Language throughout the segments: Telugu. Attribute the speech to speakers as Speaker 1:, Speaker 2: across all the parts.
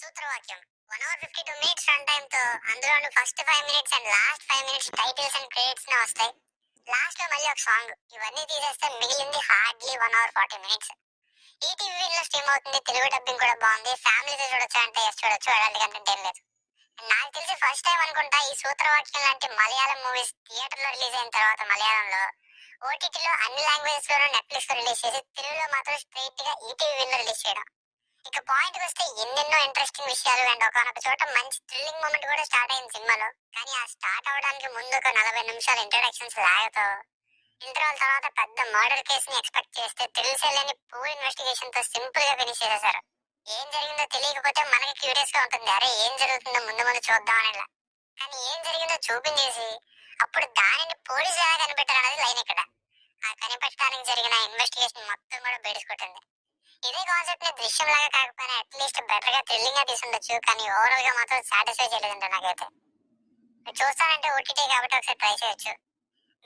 Speaker 1: Sutravakyam 1 hour 52 minutes run time తో అందులోను first 5 minutes and last 5 minutes titles and credits నే వస్తాయి. లాస్ట్ లో మళ్ళీ ఒక సాంగ్. ఇవన్నీ తీసేస్తే మిగిలింది హార్డ్లీ 1 hour 40 minutes. ఈటీవీ లో స్ట్రీమ్ అవుతుంది. తెలుగు డబ్బింగ్ కూడా బాగుంది. ఫ్యామిలీతో చూడొచ్చు అంటే ఎస్ చూడొచ్చు. అలాంటి కంటెంట్ ఏం లేదు. నాకు తెలిసి ఫస్ట్ టైం అనుకుంటా ఈ సూత్రవాక్యం లాంటి మలయాళం మూవీస్ థియేటర్ లో రిలీజ్ అయిన తర్వాత మలయాళంలో ఓటీటీలో అన్ని లాంగ్వేజెస్ లోనూ నెట్ఫ్లిక్స్ లో రిలీజ్ చేసి తెలుగులో మాత్రం స్ట్రైట్ గా ఈటీవీ లో రిలీజ్ చేయడం. ఇక పాయింట్ వస్తే ఎన్నెన్నో ఇంట్రెస్టింగ్ విషయాలు అండ్ ఒకనొక చోట మంచి థ్రిల్లింగ్ మూమెంట్ కూడా స్టార్ట్ అయింది సినిమాలో. కానీ ఆ స్టార్ట్ అవడానికి ముందు ఒక 40 నిమిషాలు ఇంట్రడక్షన్స్ లాగతో ఇంటర్వల్ తర్వాత పెద్ద మర్డర్ కేసుని ఎక్స్పెక్ట్ చేస్తే థ్రిల్స్ లేని పూర్ ఇన్వెస్టిగేషన్ తో సింపుల్ గా ఫినిష్ చేసేశారు. ఏం జరిగిందో తెలియకపోతే మనకి క్యూరియస్ గా ఉంటుంది, అరే ఏం జరుగుతుందో ముందు ముందు చూద్దాం అనేలా. కానీ ఏం జరిగిందో చూపించేసి అప్పుడు దానిని పోలీసు లాగా కనిపెట్టారు అనేది లైన్ ఇక్కడ. ఆ కనిపెట్టడానికి జరిగిన ఇన్వెస్టిగేషన్ మొత్తం కూడా బయటకొట్టింది. ఇదే కాన్సెప్ట్ ని దృశ్యం లాగా కాకపోయినా అట్లీస్ట్ బెటర్ గా థ్రిల్లింగ్ గా తీసుండొచ్చు. కానీ ఓవరాల్ గా మాత్రం సాటిస్ఫై చేయలేదంట నాకైతే. చూస్తానంటే ఓటీటీ కాబట్టి ఒకసారి ట్రై చేయొచ్చు.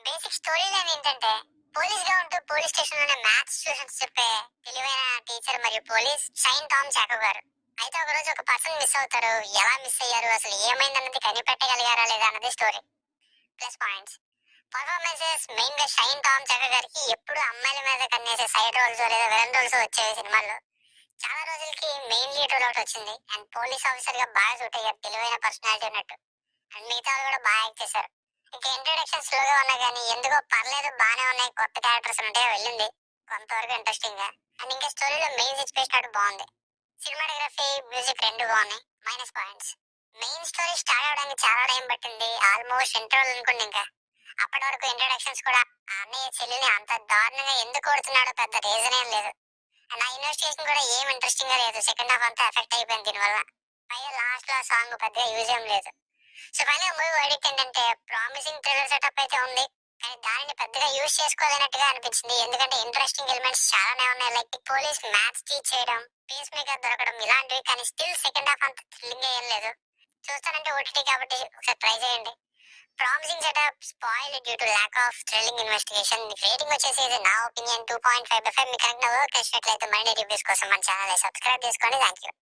Speaker 1: బేసిక్ స్టోరీ లైన్ ఏంటంటే, పోలీస్ గా ఉంటూ పోలీస్ స్టేషన్ లోనే మ్యాథ్స్ ట్యూషన్స్ చెప్పే తెలివైన టీచర్ మరియు పోలీస్ షైన్ టామ్ చాకో గారు. అయితే ఒక రోజు ఒక పర్సన్ మిస్ అవుతారు. ఎలా మిస్ అయ్యారు, అసలు ఏమైందన్నది కనిపెట్టగలిగారా లేదా అన్నది story. Plus points performances. Main గా షైన్ టామ్ చాకో గారికి ఎప్పుడు అమ్మాయిల మీద కన్నేసే సైడ్ రోల్స్ లేదా విలన్ రోల్స్ వచ్చేవి సినిమాల్లో. చాలా రోజులకి మెయిన్ లీడ్ రోల్ అవుట్ వచ్చింది. అండ్ పోలీస్ ఆఫీసర్ గా బాగా సూట్ అయ్యారు, తెలివైన పర్సనాలిటీ ఉన్నట్టు. అండ్ మిగతా వాళ్ళు కూడా బాగా యాక్ట్ చేశారు. ఇంకా ఇంట్రడక్షన్ స్లోగా ఉన్నా కానీ ఎందుకో పర్లేదు, బాగానే ఉన్నాయి. కొత్త క్యారెక్టర్స్ ఉంటే వెళ్ళింది కొంతవరకు ఇంట్రెస్టింగ్ గా. అండ్ ఇంకా స్టోరీలో మెయిన్ సిచ్యువేషన్ బాగుంది. సినిమాటోగ్రఫీ, మ్యూజిక్ రెండు బాగున్నాయి. Minus points, main story start అవడానికి చాలా టైం పట్టింది. ఆల్మోస్ట్ ఇంటర్వల్ అనుకోండి. ఇంకా అప్పటి వరకు ఇంట్రడక్షన్స్ కూడా ఆ అన్నయ్య చెల్లిని అంత దారుణంగా ఎందుకు కొడుతున్నాడో పెద్ద రీజన్ ఏం లేదు. అండ్ ఆ ఇన్వెస్టిగేషన్ కూడా ఏం ఇంట్రెస్టింగ్ గా లేదు. సెకండ్ హాఫ్ అంతా ఎఫెక్ట్ అయిపోయింది దీనివల్ల. పైగా లాస్ట్ లో సాంగ్ పెద్దగా యూజ్ ఏం లేదు. సో ఫైనల్ మూవీ వర్డిక్ట్ ఏంటంటే, ప్రామిసింగ్ థ్రిల్లర్ సెటప్ అయితే ఉంది, కానీ దానిని పెద్దగా యూజ్ చేసుకోలేనట్టుగా అనిపించింది. ఎందుకంటే ఇంట్రెస్టింగ్ ఎలిమెంట్స్ చాలానే ఉన్నాయి. లైక్ పోలీస్ మ్యాథ్స్ టీచ్ చేయడం, పీస్ మేకర్ దొరకడం ఇలాంటివి. కానీ స్టిల్ సెకండ్ హాఫ్ అంత థ్రిల్లింగ్ ఏం లేదు. చూస్తానంటే ఓటీటీ కాబట్టి ఒకసారి ట్రై చేయండి. Promising setup spoil due to lack of thrilling investigation. Rating వచ్చేసి ఇది నా ఒపీనియన్ 2.5/5. మీకు కనుక వర్క్ నచ్చినట్లయితే మరిన్ని రివ్యూస్ కోసం మన ఛానల్ సబ్స్క్రైబ్ చేసుకోండి. Thank you.